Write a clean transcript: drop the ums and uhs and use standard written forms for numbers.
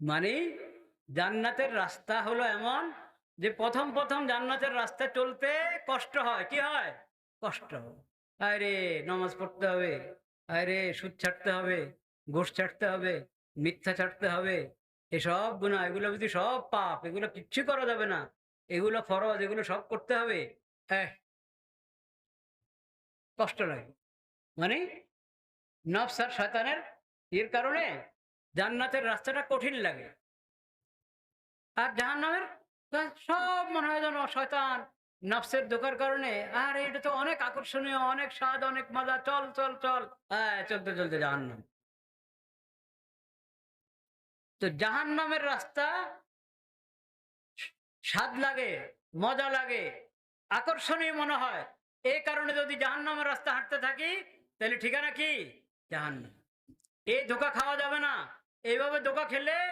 মানে জান্নাতের রাস্তা হলো এমন যে প্রথম প্রথম জান্নাতের রাস্তা চলতে কষ্ট হয়। কি হয়? কষ্ট হয়। আরে নামাজ পড়তে হবে, আরে সুদ ছাড়তে হবে, ঘুষ ছাড়তে হবে, মিথ্যা ছাড়তে হবে, এসব গুনাহ, এগুলো যদি সব পাপ, এগুলো কিচ্ছু করা যাবে না, এগুলো ফরজ, এগুলো সব করতে হবে। হ্যাঁ, কষ্ট লাগে। মানে নফস আর শয়তানের এর কারণে জান্নাতের রাস্তাটা কঠিন লাগে। আর জাহান্নামের সব মনে হয় যেন শয়তান নফসের ধোঁকার কারণে, আর এটা তো অনেক আকর্ষণীয়, অনেক স্বাদ, অনেক মজা, চল চল চল, হ্যাঁ চলতে চলতে জাহান্নাম। তো জাহান্নামের রাস্তা স্বাদ লাগে, মজা লাগে, আকর্ষণীয় মনে হয়। এই কারণে যদি জাহান্নামের রাস্তা হাঁটতে থাকি, তাহলে ঠিকানা কি? জাহান্নাম। এই ধোঁকা খাওয়া যাবে না। এইভাবে ধোঁকা খেলে